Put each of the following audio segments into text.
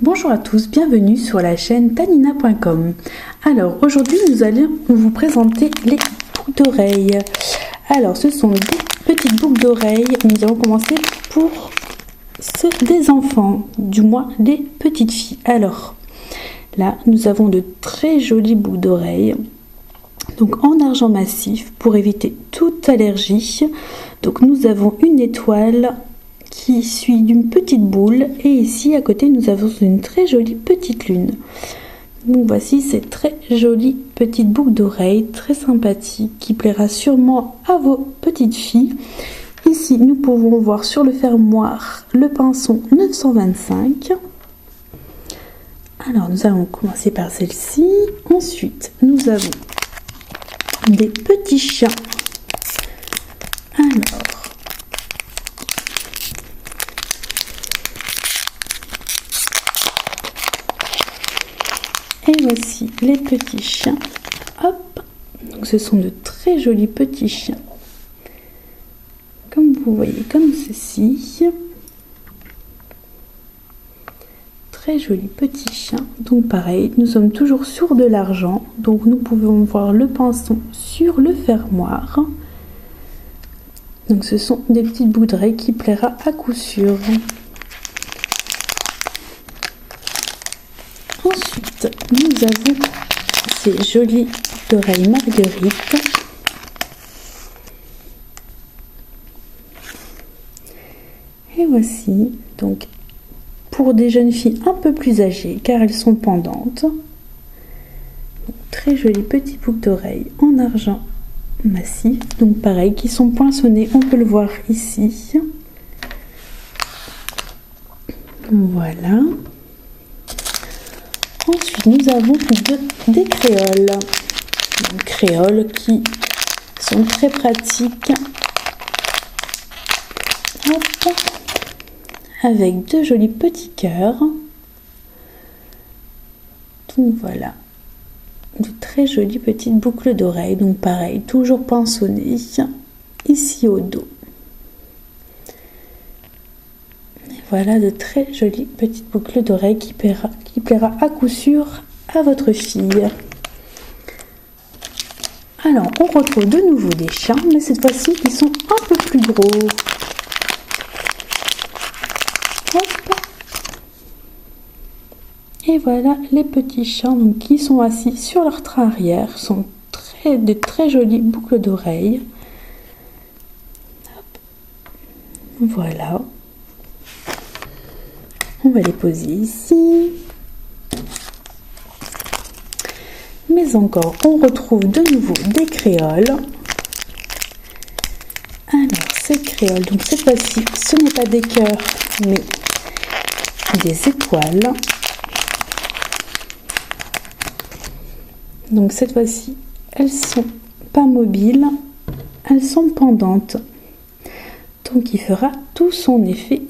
Bonjour à tous, bienvenue sur la chaîne tanina.com. Alors aujourd'hui nous allons vous présenter les boucles d'oreilles. Alors ce sont des petites boucles d'oreilles. Nous allons commencer pour ceux des enfants, du moins des petites filles. Alors là nous avons de très jolies boucles d'oreilles. Donc en argent massif pour éviter toute allergie. Donc nous avons une étoile qui suit d'une petite boule et ici à côté nous avons une très jolie petite lune. Donc voici ces très jolies petites boucles d'oreilles très sympathiques qui plaira sûrement à vos petites filles. Ici nous pouvons voir sur le fermoir le pinceau 925. Alors nous allons commencer par celle-ci. Ensuite nous avons des petits chiens. Alors et voici les petits chiens. Hop, donc ce sont de très jolis petits chiens. Comme vous voyez, comme ceci. Très jolis petits chiens. Donc pareil, nous sommes toujours sur de l'argent. Donc nous pouvons voir le pinceau sur le fermoir. Donc ce sont des petites boucles d'oreilles qui plaira à coup sûr. Ensuite, nous avons ces jolies oreilles marguerite. Et voici, donc, pour des jeunes filles un peu plus âgées, car elles sont pendantes. Donc, très jolies petites boucles d'oreilles en argent massif. Donc pareil, qui sont poinçonnées, on peut le voir ici. Voilà. Ensuite, nous avons des créoles. Des créoles qui sont très pratiques. Hop. Avec deux jolis petits cœurs. Donc voilà. De très jolies petites boucles d'oreilles. Donc pareil, toujours pinçonnées. Ici au dos. Voilà de très jolies petites boucles d'oreilles qui plaira à coup sûr à votre fille. Alors, on retrouve de nouveau des chiens, mais cette fois-ci, ils sont un peu plus gros. Hop. Et voilà les petits chiens donc, qui sont assis sur leur train arrière. Sont de très jolies boucles d'oreilles. Voilà. On va les poser ici. Mais encore, on retrouve de nouveau des créoles. Alors, ces créoles, donc cette fois-ci, ce n'est pas des cœurs, mais des étoiles. Donc cette fois-ci, elles sont pas mobiles, elles sont pendantes. Donc il fera tout son effet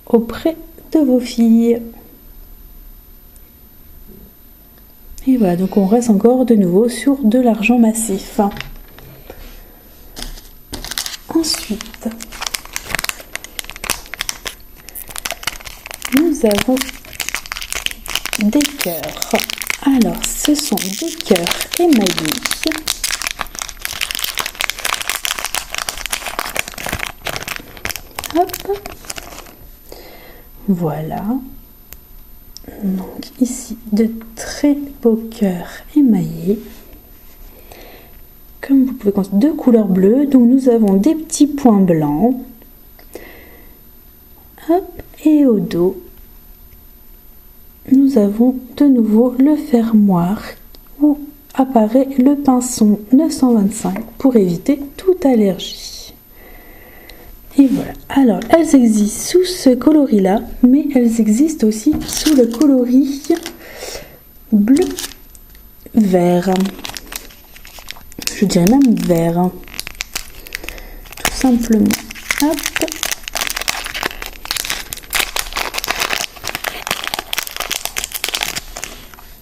auprès de vos filles. Et voilà, donc on reste encore de nouveau sur de l'argent massif. Ensuite, nous avons des cœurs. Alors, ce sont des cœurs émaillés. Hop. Voilà. Donc ici, de très beaux cœurs émaillés. Comme vous pouvez constater, de couleur bleue. Donc nous avons des petits points blancs. Hop. Et au dos, nous avons de nouveau le fermoir où apparaît le pinceau 925 pour éviter toute allergie. Et voilà. Alors, elles existent sous ce coloris-là, mais elles existent aussi sous le coloris bleu-vert. Je dirais même vert. Tout simplement. Hop.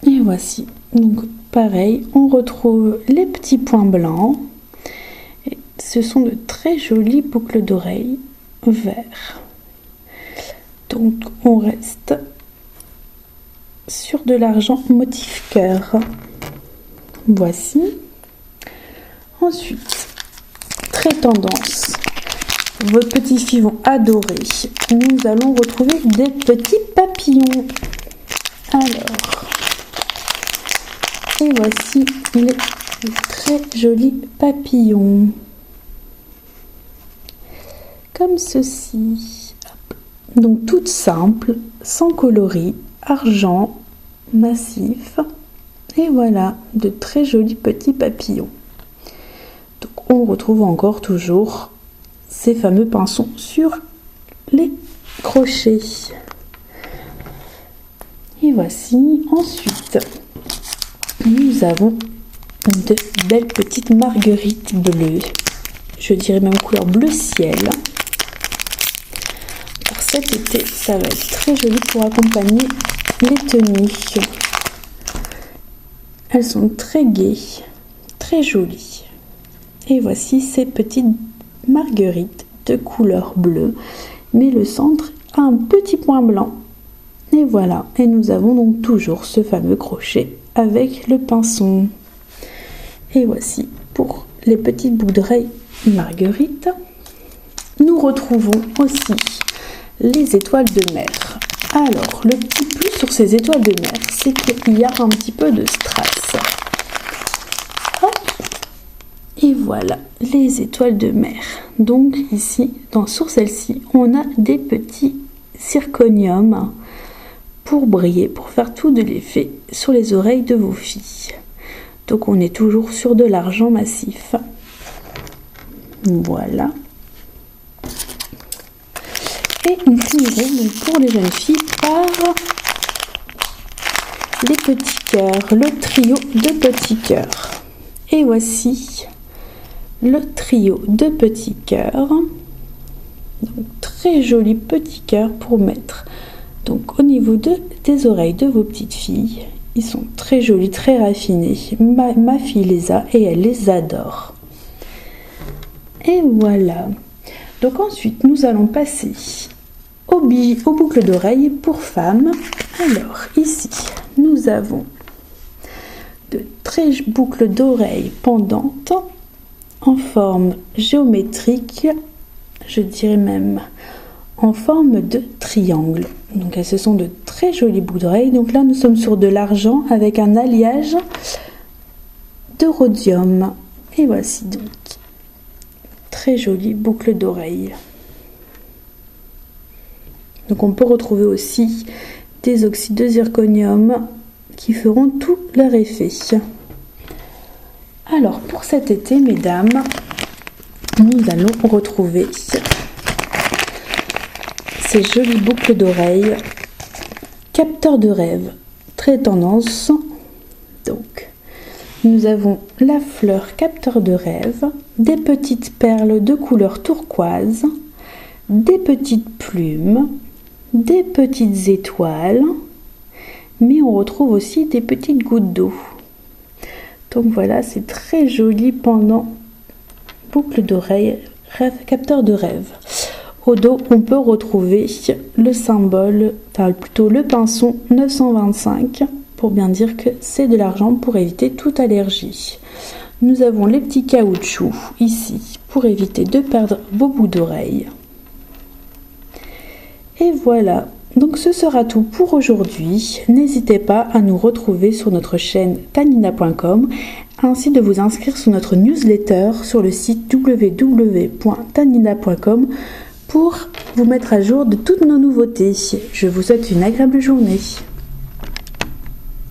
Et voici. Donc, pareil, on retrouve les petits points blancs. Ce sont de très jolies boucles d'oreilles verts. Donc on reste sur de l'argent motif cœur. Voici. Ensuite, très tendance, vos petits filles vont adorer. Nous allons retrouver des petits papillons. Alors, et voici les très jolis papillons. Comme ceci. Donc toutes simples, sans coloris, argent, massif. Et voilà, de très jolis petits papillons. Donc on retrouve encore toujours ces fameux pinceaux sur les crochets. Et voici ensuite, nous avons de belles petites marguerites bleues. Je dirais même couleur bleu ciel. Pour cet été, ça va être très joli pour accompagner les tenues. Elles sont très gaies, très jolies. Et voici ces petites marguerites de couleur bleue, mais le centre a un petit point blanc. Et voilà, et nous avons donc toujours ce fameux crochet avec le pinceau. Et voici pour les petites boucles d'oreilles marguerite. Nous retrouvons aussi les étoiles de mer. Alors, le petit plus sur ces étoiles de mer, c'est qu'il y a un petit peu de strass. Hop. Et voilà, les étoiles de mer. Donc ici, sur celle-ci, on a des petits zirconium pour briller, pour faire tout de l'effet sur les oreilles de vos filles. Donc on est toujours sur de l'argent massif. Voilà. Et nous finirons donc pour les jeunes filles par les petits cœurs, le trio de petits cœurs. Et voici le trio de petits cœurs. Donc très joli petit cœur pour mettre donc au niveau des oreilles de vos petites filles. Ils sont très jolis, très raffinés. Ma fille les a et elle les adore. Et voilà. Donc ensuite, nous allons passer aux boucles d'oreilles pour femmes. Alors ici, nous avons de très boucles d'oreilles pendantes en forme géométrique, je dirais même en forme de triangle. Donc ce sont de très jolies boucles d'oreilles. Donc là, nous sommes sur de l'argent avec un alliage de rhodium. Et voici donc très jolies boucles d'oreilles. Donc on peut retrouver aussi des oxydes de zirconium qui feront tout leur effet. Alors pour cet été, mesdames, nous allons retrouver ces jolies boucles d'oreilles capteurs de rêve, très tendance. Donc nous avons la fleur capteur de rêve, des petites perles de couleur turquoise, des petites plumes, des petites étoiles, mais on retrouve aussi des petites gouttes d'eau. Donc voilà, c'est très joli pendant boucle d'oreille, rêve, capteur de rêve. Au dos, on peut retrouver le symbole, enfin plutôt le pinceau 925, pour bien dire que c'est de l'argent pour éviter toute allergie. Nous avons les petits caoutchoucs ici pour éviter de perdre vos bouts d'oreilles. Et voilà, donc ce sera tout pour aujourd'hui. N'hésitez pas à nous retrouver sur notre chaîne tannina.com, ainsi de vous inscrire sur notre newsletter sur le site www.tannina.com pour vous mettre à jour de toutes nos nouveautés. Je vous souhaite une agréable journée.